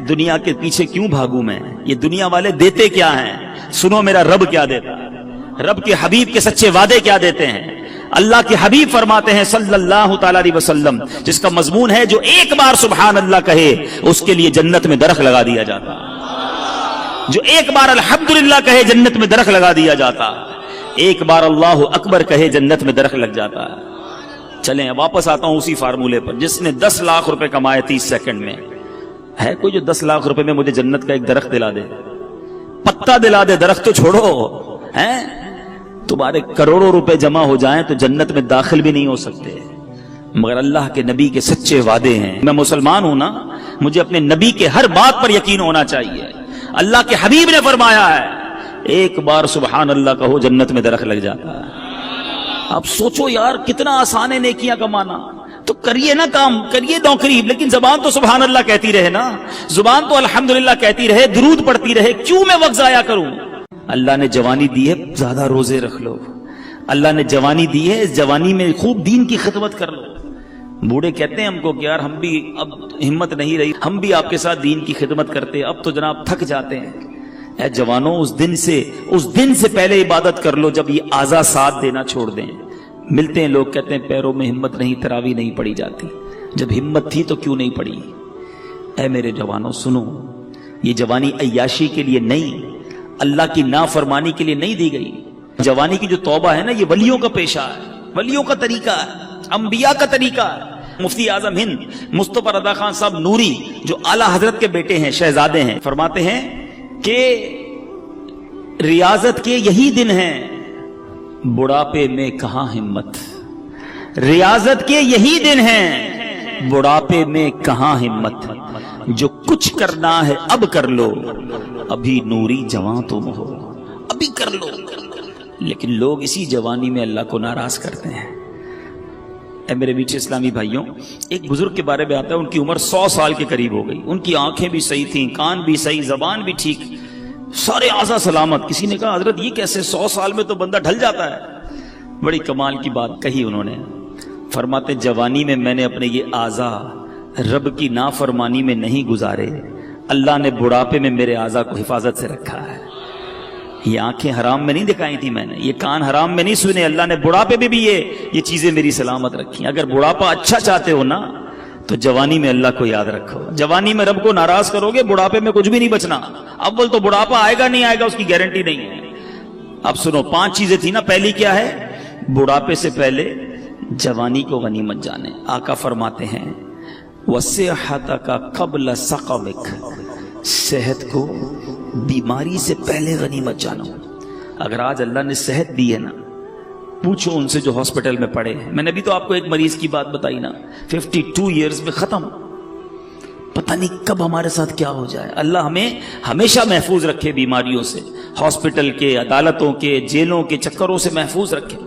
دنیا کے پیچھے کیوں بھاگوں میں؟ یہ دنیا والے دیتے کیا ہیں؟ سنو میرا رب کیا دیتا ہے، رب کے حبیب کے سچے وعدے کیا دیتے ہیں۔ اللہ کے حبیب فرماتے ہیں صلی اللہ تعالی علیہ وسلم، جس کا مضمون ہے جو ایک بار سبحان اللہ کہے اس کے لیے جنت میں درخت لگا دیا جاتا، جو ایک بار الحمدللہ کہے جنت میں درخت لگا دیا جاتا، ایک بار اللہ اکبر کہے جنت میں درخت لگ جاتا۔ چلیں واپس آتا ہوں اسی فارمولے پر، جس نے 10 لاکھ روپے کمائے 30 سیکنڈ میں، ہے کوئی جو 10 لاکھ روپے میں مجھے جنت کا ایک درخت دلا دے؟ پتا دلا دے، درخت تو چھوڑو، ہیں تمہارے کروڑوں روپے جمع ہو جائیں تو جنت میں داخل بھی نہیں ہو سکتے، مگر اللہ کے نبی کے سچے وعدے ہیں۔ میں مسلمان ہوں نا، مجھے اپنے نبی کے ہر بات پر یقین ہونا چاہیے۔ اللہ کے حبیب نے فرمایا ہے ایک بار سبحان اللہ کہو جنت میں درخت لگ جاتا ہے۔ اب سوچو یار کتنا آسان ہے نیکیاں کمانا، تو کریے نا کام، کریے نوکری، لیکن زبان تو سبحان اللہ کہتی رہے نا، زبان تو الحمدللہ کہتی رہے، درود پڑھتی رہے، کیوں میں وقت ضائع کروں؟ اللہ نے جوانی دی ہے، زیادہ روزے رکھ لو، اللہ نے جوانی دی ہے، اس جوانی میں خوب دین کی خدمت کر لو۔ بوڑھے کہتے ہیں ہم کو کہ یار ہم بھی اب ہمت نہیں رہی، ہم بھی آپ کے ساتھ دین کی خدمت کرتے، اب تو جناب تھک جاتے ہیں۔ اے جوانوں، اس دن سے پہلے عبادت کر لو جب یہ اعضاء ساتھ دینا چھوڑ دیں۔ ملتے ہیں لوگ کہتے ہیں پیروں میں ہمت نہیں، تراویح نہیں پڑی جاتی، جب ہمت تھی تو کیوں نہیں پڑی؟ اے میرے جوانوں سنو، یہ جوانی عیاشی کے لیے نہیں، اللہ کی نافرمانی کے لیے نہیں دی گئی۔ جوانی کی جو توبہ ہے نا، یہ ولیوں کا پیشہ ہے، ولیوں کا طریقہ ہے، انبیاء کا طریقہ ہے۔ مفتی اعظم ہند مصطفی رضا خان صاحب نوری، جو اعلیٰ حضرت کے بیٹے ہیں، شہزادے ہیں، فرماتے ہیں کہ ریاضت کے یہی دن ہیں، بڑھاپے میں کہاں ہمت، ریاضت کے یہی دن ہیں، بڑھاپے میں کہاں ہمت، جو کچھ کرنا ہے اب کر لو، ابھی نوری جوان تم ہو، ابھی کر لو۔ لیکن لوگ اسی جوانی میں اللہ کو ناراض کرتے ہیں۔ اے میرے میٹھے اسلامی بھائیوں، ایک بزرگ کے بارے میں آتا ہے، ان کی عمر 100 سال کے قریب ہو گئی، ان کی آنکھیں بھی صحیح تھیں، کان بھی صحیح، زبان بھی ٹھیک، سارے اعضاء سلامت۔ کسی نے کہا حضرت یہ کیسے 100 سال میں تو بندہ ڈھل جاتا ہے؟ بڑی کمال کی بات کہی انہوں نے، فرماتے جوانی میں میں نے اپنے یہ اعضاء رب کی نافرمانی میں نہیں گزارے، اللہ نے بڑھاپے میں میرے اعضاء کو حفاظت سے رکھا ہے۔ یہ آنکھیں حرام میں نہیں دکھائی تھی میں نے، یہ کان حرام میں نہیں سنے، اللہ نے بڑھاپے میں بھی یہ چیزیں میری سلامت رکھی۔ اگر بڑھاپا اچھا چاہتے ہو نا تو جوانی میں اللہ کو یاد رکھو۔ جوانی میں رب کو ناراض کرو گے، بڑھاپے میں کچھ بھی نہیں بچنا۔ اول تو بڑھاپا آئے گا نہیں آئے گا اس کی گارنٹی نہیں ہے۔ اب سنو، 5 چیزیں تھی نا، پہلی کیا ہے؟ بڑھاپے سے پہلے جوانی کو غنیمت جانے۔ آقا فرماتے ہیں وَصِحَّتَكَ قَبْلَ سَقَمِكَ، صحت کو بیماری سے پہلے غنیمت جانو۔ اگر آج اللہ نے صحت دی ہے نا، پوچھو ان سے جو ہاسپٹل میں پڑے ہیں۔ میں نے بھی تو آپ کو ایک مریض کی بات بتائی نا، 52 ایئرز میں ختم، پتہ نہیں کب ہمارے ساتھ کیا ہو جائے۔ اللہ ہمیں ہمیشہ محفوظ رکھے بیماریوں سے، ہاسپٹل کے، عدالتوں کے، جیلوں کے چکروں سے محفوظ رکھے۔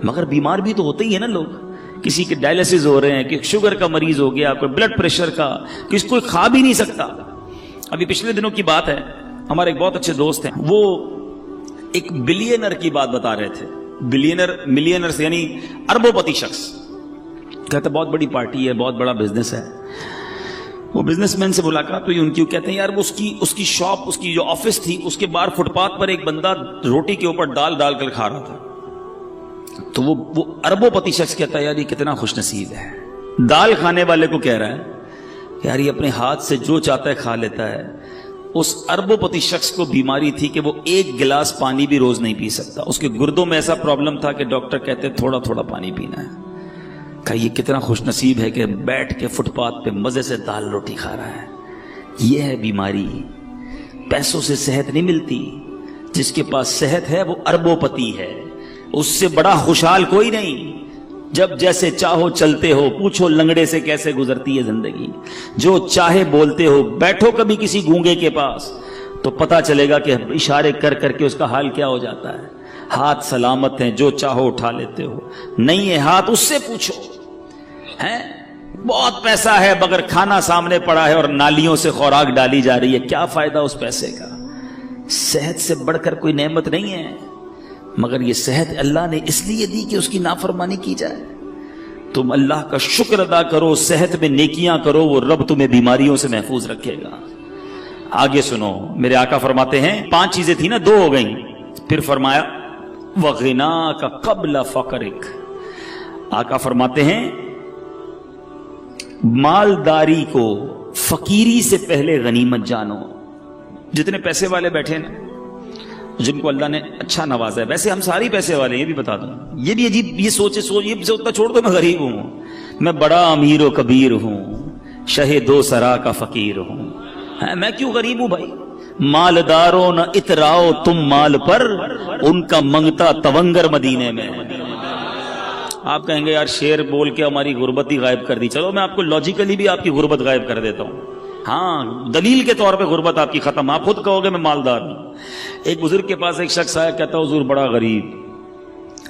مگر بیمار بھی تو ہوتے ہی ہے نا لوگ، کسی کے ڈائلسس ہو رہے ہیں، کہ شوگر کا مریض ہو گیا، کوئی بلڈ پریشر کا، کسی کوئی کھا بھی نہیں سکتا۔ ابھی پچھلے دنوں کی بات ہے، ہمارے ایک بہت اچھے دوست ہیں، وہ ایک بلینر کی بات بتا رہے تھے۔ ملینر سے یعنی اربوں پتی شخص، کہتے بہت بڑی پارٹی ہے، بہت بڑا بزنس ہے۔ وہ بزنس مین سے ملاقات ہوئی ان کی، وہ کہتے ہیں یار اس کی شاپ، اس کی جو آفس تھی، اس کے باہر فٹ پاتھ پر ایک بندہ روٹی کے اوپر ڈال ڈال کر کھا رہا تھا۔ تو وہ اربوں پتی شخص کہتا ہے یار یہ کتنا خوش نصیب ہے، دال کھانے والے کو کہہ رہا ہے یار یہ اپنے ہاتھ سے جو چاہتا ہے کھا لیتا ہے۔ اس اربوں پتی شخص کو بیماری تھی کہ وہ 1 گلاس پانی بھی روز نہیں پی سکتا، اس کے گردوں میں ایسا پرابلم تھا کہ ڈاکٹر کہتے تھوڑا تھوڑا پانی پینا ہے۔ کہ یہ کتنا خوش نصیب ہے کہ بیٹھ کے فٹ پاتھ پہ مزے سے دال روٹی کھا رہا ہے۔ یہ ہے بیماری، پیسوں سے صحت نہیں ملتی۔ جس کے پاس صحت ہے وہ اربوں پتی ہے، اس سے بڑا خوشحال کوئی نہیں۔ جب جیسے چاہو چلتے ہو، پوچھو لنگڑے سے کیسے گزرتی ہے زندگی، جو چاہے بولتے ہو۔ بیٹھو کبھی کسی گونگے کے پاس تو پتا چلے گا کہ اشارے کر کر کے اس کا حال کیا ہو جاتا ہے۔ ہاتھ سلامت ہیں، جو چاہو اٹھا لیتے ہو، نہیں ہے ہاتھ اس سے پوچھو۔ ہیں بہت پیسہ ہے مگر کھانا سامنے پڑا ہے اور نالیوں سے خوراک ڈالی جا رہی ہے، کیا فائدہ اس پیسے کا؟ صحت سے بڑھ کر کوئی نعمت نہیں ہے، مگر یہ صحت اللہ نے اس لیے دی کہ اس کی نافرمانی کی جائے۔ تم اللہ کا شکر ادا کرو، صحت میں نیکیاں کرو، وہ رب تمہیں بیماریوں سے محفوظ رکھے گا۔ آگے سنو، میرے آقا فرماتے ہیں 5 چیزیں تھی نا، 2 ہو گئیں، پھر فرمایا وغناک قبل فقرک. آقا فرماتے ہیں مالداری کو فقیری سے پہلے غنیمت جانو. جتنے پیسے والے بیٹھے نا، جن کو اللہ نے اچھا نوازا ہے، ویسے ہم ساری پیسے والے، یہ بھی بتا دوں، یہ بھی عجیب یہ سوچ یہ اتنا چھوڑ دو، میں غریب ہوں، میں بڑا امیر و کبیر ہوں، شہ 2 سرا کا فقیر ہوں. میں کیوں غریب ہوں بھائی؟ مالداروں نہ اتراؤ تم مال پر، ان کا منگتا تونگر مدینے میں. آپ کہیں گے یار شعر بول کے ہماری غربت ہی غائب کر دی. چلو میں آپ کو لاجیکلی بھی آپ کی غربت غائب کر دیتا ہوں. ہاں دلیل کے طور پہ غربت آپ کی ختم. آپ خود کہو گے میں مالدار ہوں. ایک بزرگ کے پاس ایک شخص آیا، کہتا حضور بڑا غریب،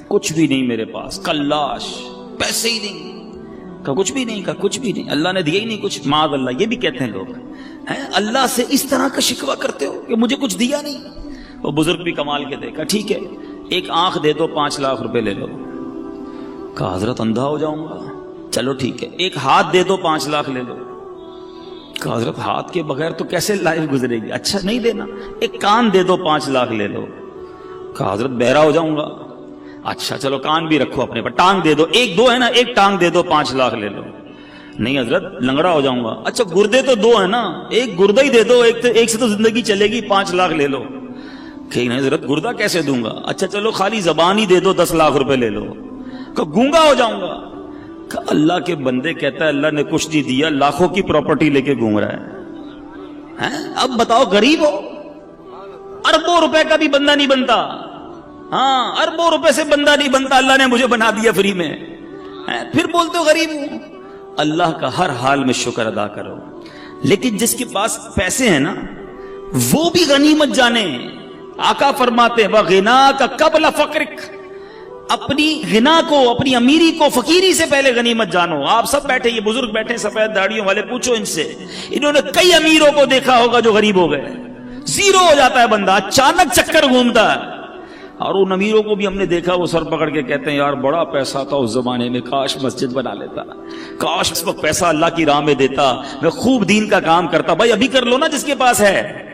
کچھ بھی نہیں میرے پاس، کلاش، پیسے ہی نہیں. کہا کچھ بھی نہیں؟ کہا کچھ بھی نہیں، اللہ نے دیا ہی نہیں کچھ. معاذ اللہ، یہ بھی کہتے ہیں لوگ. اللہ سے اس طرح کا شکوہ کرتے ہو کہ مجھے کچھ دیا نہیں. وہ بزرگ بھی کمال کے دیکھا، ٹھیک ہے ایک آنکھ دے دو 5 لاکھ روپے لے لو. کہا حضرت اندھا ہو جاؤں گا. چلو ٹھیک ہے ایک ہاتھ دے دو 5 لاکھ لے لو. کہا حضرت ہاتھ کے بغیر تو کیسے لائف گزرے گی؟ اچھا نہیں دینا. ایک کان دے دو 5 لاکھ لے لو. کہا حضرت بہرا ہو جاؤں گا. اچھا چلو کان بھی رکھو اپنے پر. ٹانگ دے دو، 1 2 ہے نا، ایک ٹانگ دے دو 5 لاکھ لے لو. نہیں حضرت لنگڑا ہو جاؤں گا. اچھا گردے تو 2 ہے نا، ایک گردہ ہی دے دو، ایک سے تو زندگی چلے گی، 5 لاکھ لے لو. کہ نہیں حضرت گردہ کیسے دوں گا. اچھا چلو خالی زبان ہی دے دو 10 لاکھ روپے لے لو. کہ گونگا ہو جاؤں گا. کہ اللہ کے بندے کہتا ہے اللہ نے کچھ نہیں دیا، لاکھوں کی پراپرٹی لے کے گھوم رہا ہے. اب بتاؤ غریب ہو، اربوں روپے کا بھی بندہ نہیں بنتا. ہاں اربوں روپے سے بندہ نہیں بنتا، اللہ نے مجھے بنا دیا فری میں. پھر بولتے ہو غریب ہوں. اللہ کا ہر حال میں شکر ادا کرو. لیکن جس کے پاس پیسے ہیں نا وہ بھی غنیمت جانے. آقا فرماتے وغناک قبل فقرک، اپنی غنا کو، اپنی امیری کو فقیری سے پہلے غنیمت جانو. آپ سب بیٹھے، یہ بزرگ بیٹھے سفید داڑھیوں والے، پوچھو ان سے، انہوں نے کئی امیروں کو دیکھا ہوگا جو غریب ہو گئے. زیرو ہو جاتا ہے بندہ، اچانک چکر گھومتا ہے. اور ان امیروں کو بھی ہم نے دیکھا وہ سر پکڑ کے کہتے ہیں یار بڑا پیسہ تھا اس زمانے میں، کاش مسجد بنا لیتا، کاش اس وقت پیسہ اللہ کی راہ میں دیتا، میں خوب دین کا کام کرتا. بھائی ابھی کر لو نا جس کے پاس ہے.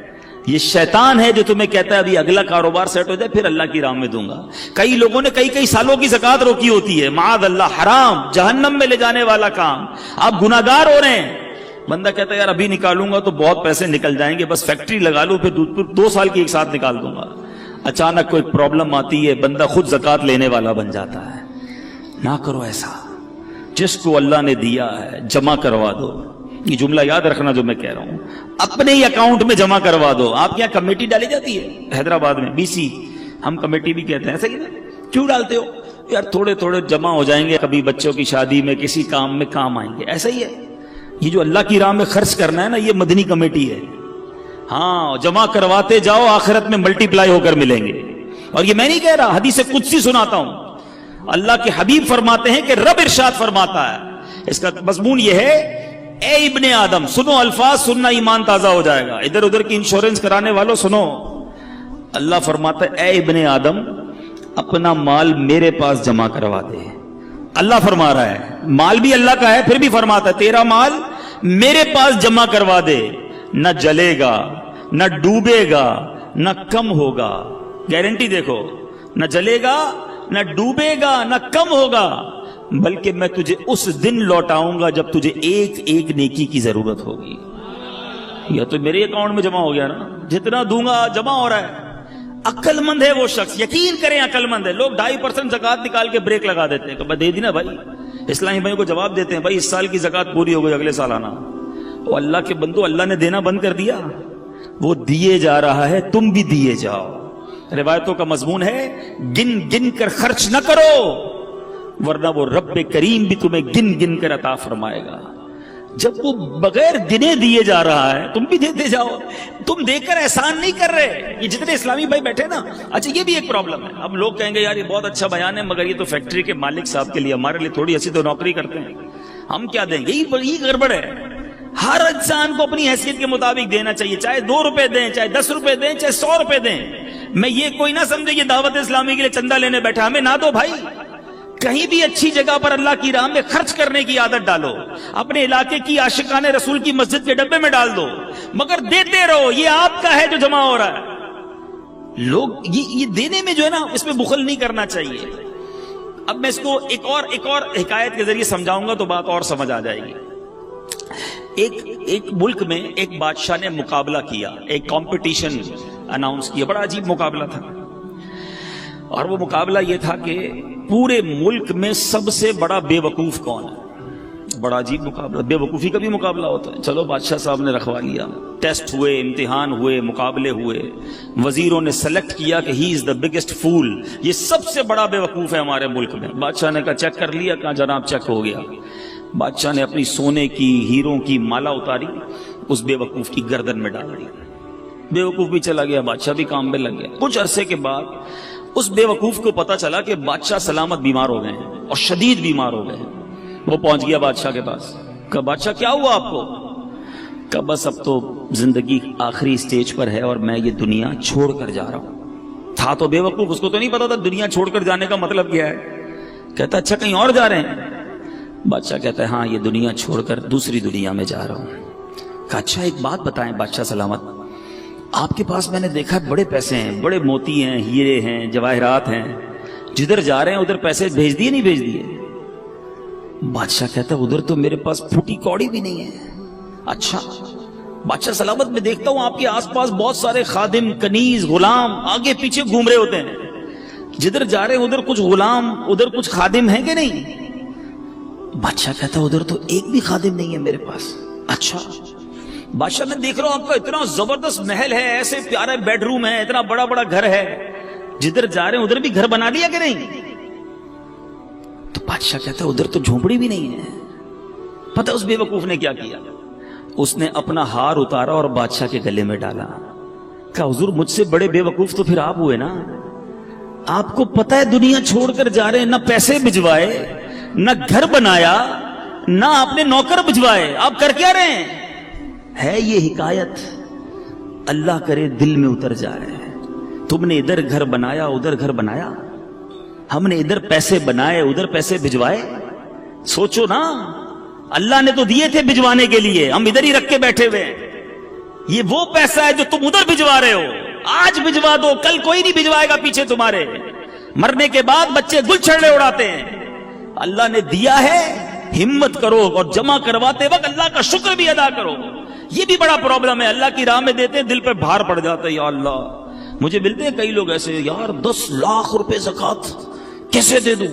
یہ شیطان ہے جو تمہیں کہتا ہے ابھی اگلا کاروبار سیٹ ہو جائے پھر اللہ کی راہ میں دوں گا. کئی لوگوں نے کئی سالوں کی زکات روکی ہوتی ہے. معاذ اللہ، حرام، جہنم میں لے جانے والا کام. آپ گناہگار ہو رہے ہیں. بندہ کہتا ہے یار ابھی نکالوں گا تو بہت پیسے نکل جائیں گے، بس فیکٹری لگا لوں پھر 2 سال کی ایک ساتھ نکال دوں گا. اچانک کوئی پرابلم آتی ہے، بندہ خود زکات لینے والا بن جاتا ہے. نہ کرو ایسا. جس کو اللہ نے دیا ہے جمع کروا دو. یہ جملہ یاد رکھنا جو میں کہہ رہا ہوں، اپنے ہی اکاؤنٹ میں جمع کروا دو. آپ کے یہاں کمیٹی ڈالی جاتی ہے حیدرآباد میں، BC، ہم کمیٹی بھی کہتے ہیں. ایسا ہی نا، کیوں ڈالتے ہو؟ یار تھوڑے تھوڑے جمع ہو جائیں گے، کبھی بچوں کی شادی میں کسی کام میں کام آئیں گے. ایسا ہی ہے. یہ جو اللہ کی راہ میں خرچ کرنا ہے نا، یہ مدنی کمیٹی ہے. ہاں جمع کرواتے جاؤ، آخرت میں ملٹی پلائی ہو کر ملیں گے. اور یہ میں نہیں کہہ رہا، حدیث قدسی سناتا ہوں. اللہ کے حبیب فرماتے ہیں کہ رب ارشاد فرماتا ہے، اس کا مضمون یہ ہے، اے ابن آدم، سنو الفاظ، سننا ایمان تازہ ہو جائے گا. ادھر ادھر کی انشورنس کرانے والوں سنو. اللہ فرماتا ہے اے ابن آدم اپنا مال میرے پاس جمع کروا دے. اللہ فرما رہا ہے، مال بھی اللہ کا ہے، پھر بھی فرماتا ہے تیرا مال میرے پاس جمع کروا دے. نہ جلے گا، نہ ڈوبے گا، نہ کم ہوگا. گارنٹی دیکھو، نہ جلے گا، نہ ڈوبے گا، نہ کم ہوگا، بلکہ میں تجھے اس دن لوٹاؤں گا جب تجھے ایک ایک نیکی کی ضرورت ہوگی. یا تو میرے اکاؤنٹ میں جمع ہو گیا نا، جتنا دوں گا جمع ہو رہا ہے. عقل مند ہے وہ شخص، یقین کریں عقل مند ہے. لوگ 2.5% زکات نکال کے بریک لگا دیتے ہیں کہ دے دی نا بھائی. اسلامی بھائی کو جواب دیتے ہیں بھائی اس سال کی زکات پوری ہو گئی، اگلے سال آنا. وہ اللہ کے بندو، اللہ نے دینا بند کر دیا؟ وہ دیے جا رہا ہے، تم بھی دیے جاؤ. روایتوں کا مضمون ہے گن گن کر خرچ نہ کرو، ورنہ وہ رب کریم بھی تمہیں گن گن کر عطا فرمائے گا. جب وہ بغیر گنے دیے جا رہا ہے تم بھی دیتے جاؤ. تم دے کر احسان نہیں کر رہے. یہ جتنے اسلامی بھائی بیٹھے نا، اچھا یہ بھی ایک پرابلم ہے. اب لوگ کہیں گے یار یہ بہت اچھا بیان ہے، مگر یہ تو فیکٹری کے مالک صاحب کے لیے، ہمارے لیے تھوڑی ایسی تو نوکری کرتے ہیں، ہم کیا دیں گے؟ یہ گڑبڑ ہے. ہر انسان کو اپنی حیثیت کے مطابق دینا چاہیے، چاہے 2 روپے دیں، چاہے 10 روپے دیں، چاہے 100 روپے دیں. میں یہ کوئی نہ سمجھے یہ دعوت اسلامی کے لیے چندہ لینے بیٹھا، ہمیں نہ دو بھائی. کہیں بھی اچھی جگہ پر اللہ کی راہ میں خرچ کرنے کی عادت ڈالو، اپنے علاقے کی عاشقان رسول کی مسجد کے ڈبے میں ڈال دو، مگر دیتے رہو، یہ آپ کا ہے جو جمع ہو رہا ہے۔ لوگ یہ دینے میں جو ہے نا اس میں بخل نہیں کرنا چاہیے۔ اب میں اس کو ایک اور حکایت کے ذریعے سمجھاؤں گا تو بات اور سمجھ آ جائے گی۔ ایک ملک میں ایک بادشاہ نے مقابلہ کیا، ایک کمپٹیشن اناؤنس کیا، بڑا عجیب مقابلہ تھا، اور وہ مقابلہ یہ تھا کہ پورے ملک میں سب سے بڑا بے وقوف کون ہے۔ بڑا عجیب مقابلہ، بے وقوفی کا بھی مقابلہ ہوتا ہے۔ چلو بادشاہ صاحب نے رکھوا لیا، ٹیسٹ ہوئے، امتحان ہوئے، مقابلے ہوئے، وزیروں نے سلیکٹ کیا کہ ہی از دا بگیسٹ فول، یہ سب سے بڑا بے وقوف ہے ہمارے ملک میں۔ بادشاہ نے کہا چیک کر لیا؟ کہا جناب چیک ہو گیا۔ بادشاہ نے اپنی سونے کی ہیروں کی مالا اتاری، اس بے وقوف کی گردن میں ڈال دی۔ بے وقوف بھی چلا گیا، بادشاہ بھی کام میں لگ گیا۔ کچھ عرصے کے بعد اس بے وقوف کو پتا چلا کہ بادشاہ سلامت بیمار ہو گئے ہیں اور شدید بیمار ہو گئے ہیں۔ وہ پہنچ گیا بادشاہ کے پاس، کہا بادشاہ کیا ہوا آپ کو؟ کہا بس اب تو زندگی آخری سٹیج پر ہے اور میں یہ دنیا چھوڑ کر جا رہا ہوں۔ تھا تو بے وقوف، اس کو تو نہیں پتا تھا دنیا چھوڑ کر جانے کا مطلب کیا ہے۔ کہتا اچھا کہیں اور جا رہے ہیں؟ بادشاہ کہتا ہے ہاں یہ دنیا چھوڑ کر دوسری دنیا میں جا رہا ہوں۔ کہا اچھا ایک بات بتائیں بادشاہ سلامت، آپ کے پاس میں نے دیکھا بڑے پیسے ہیں، بڑے موتی ہیں، ہیرے ہیں، جواہرات ہیں، جدھر جا رہے ہیں ادھر پیسے بھیج دیے نہیں بھیج دیے؟ بادشاہ کہتا ہے ادھر تو میرے پاس پھوٹی کوڑی بھی نہیں ہے۔ اچھا بادشاہ سلامت میں دیکھتا ہوں آپ کے آس پاس بہت سارے خادم، کنیز، غلام آگے پیچھے گھوم رہے ہوتے ہیں، جدھر جا رہے ہیں ادھر کچھ غلام، ادھر کچھ خادم ہیں کہ نہیں؟ بادشاہ کہتا ہے ادھر تو ایک بھی خادم نہیں ہے میرے پاس۔ اچھا بادشاہ میں دیکھ رہا ہوں آپ کا اتنا زبردست محل ہے، ایسے پیارے بیڈ روم ہے، اتنا بڑا بڑا گھر ہے، جدھر جا رہے ہیں ادھر بھی گھر بنا لیا کہ نہیں؟ تو بادشاہ کہتا ہے ادھر تو جھونپڑی بھی نہیں ہے۔ پتہ اس بے وقوف نے کیا کیا؟ اس نے اپنا ہار اتارا اور بادشاہ کے گلے میں ڈالا۔ کہا حضور مجھ سے بڑے بے وقوف تو پھر آپ ہوئے نا، آپ کو پتہ ہے دنیا چھوڑ کر جا رہے ہیں، نہ پیسے بھجوائے، نہ گھر بنایا، نہ آپ نے نوکر بھجوائے، آپ کر کیا رہے ہیں؟ ہے یہ حکایت اللہ کرے دل میں اتر جائے۔ تم نے ادھر گھر بنایا ادھر گھر بنایا، ہم نے ادھر پیسے بنائے ادھر پیسے بھجوائے۔ سوچو نا، اللہ نے تو دیے تھے بھجوانے کے لیے، ہم ادھر ہی رکھ کے بیٹھے ہوئے۔ یہ وہ پیسہ ہے جو تم ادھر بھجوا رہے ہو، آج بھجوا دو، کل کوئی نہیں بھجوائے گا پیچھے تمہارے۔ مرنے کے بعد بچے گل چھڑے اڑاتے ہیں۔ اللہ نے دیا ہے، ہمت کرو اور جمع کرواتے وقت اللہ کا شکر بھی ادا کرو۔ یہ بھی بڑا پرابلم ہے، اللہ کی راہ میں دیتے ہیں دل پہ بھار پڑ جاتا ہے، یا اللہ مجھے ملتے ہیں کئی لوگ ایسے، یار 10 لاکھ روپے زکوٰۃ کیسے دے دوں؟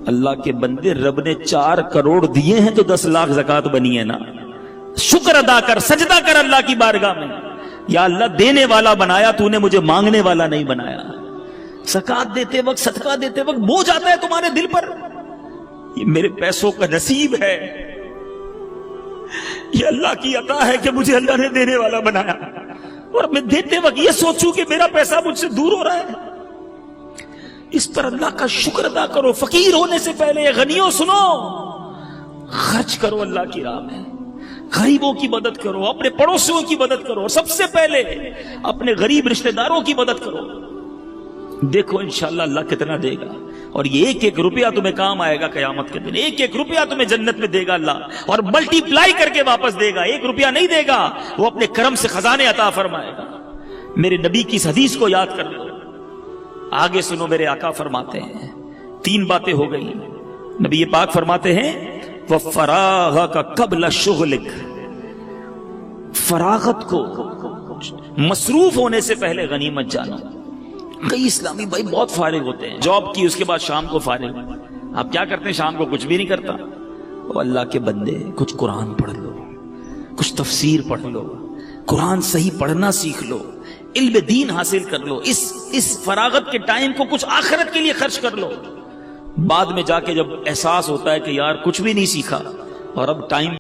اللہ کے بندے رب نے 4 کروڑ دیے ہیں تو 10 لاکھ زکوٰۃ بنی ہے نا، شکر ادا کر، سجدہ کر اللہ کی بارگاہ میں، یا اللہ دینے والا بنایا تو نے، مجھے مانگنے والا نہیں بنایا۔ زکوٰۃ دیتے وقت، صدقہ دیتے وقت بوجھ آتا ہے تمہارے دل پر، یہ میرے پیسوں کا نصیب ہے، یہ اللہ کی عطا ہے کہ مجھے اللہ نے دینے والا بنایا، اور میں دیتے وقت یہ سوچوں کہ میرا پیسہ مجھ سے دور ہو رہا ہے۔ اس پر اللہ کا شکر ادا کرو۔ فقیر ہونے سے پہلے غنیوں سنو، خرچ کرو اللہ کی راہ میں، غریبوں کی مدد کرو، اپنے پڑوسیوں کی مدد کرو، سب سے پہلے اپنے غریب رشتہ داروں کی مدد کرو۔ دیکھو انشاءاللہ اللہ کتنا دے گا، اور یہ ایک ایک روپیہ تمہیں کام آئے گا قیامت کے دن، ایک ایک روپیہ تمہیں جنت میں دے گا اللہ، اور ملٹی پلائی کر کے واپس دے گا۔ ایک روپیہ نہیں دے گا، وہ اپنے کرم سے خزانے عطا فرمائے گا۔ میرے نبی کی اس حدیث کو یاد کر لو، آگے سنو، میرے آقا فرماتے ہیں 3 باتیں ہو گئی۔ نبی پاک فرماتے ہیں وَفَرَاغَكَ قَبْلَ شُغْلِكَ، فراغت کو، مصروف ہونے سے پہلے غنیمت جانو۔ کئی اسلامی بھائی بہت فارغ ہوتے ہیں، جاب کی اس کے بعد شام کو فارغ، آپ کیا کرتے ہیں؟ شام کو کچھ بھی نہیں کرتا۔ وہ اللہ کے بندے کچھ قرآن پڑھ لو، کچھ تفسیر پڑھ لو، قرآن صحیح پڑھنا سیکھ لو، علم دین حاصل کر لو، اس فراغت کے ٹائم کو کچھ آخرت کے لیے خرچ کر لو۔ بعد میں جا کے جب احساس ہوتا ہے کہ یار کچھ بھی نہیں سیکھا اور اب ٹائم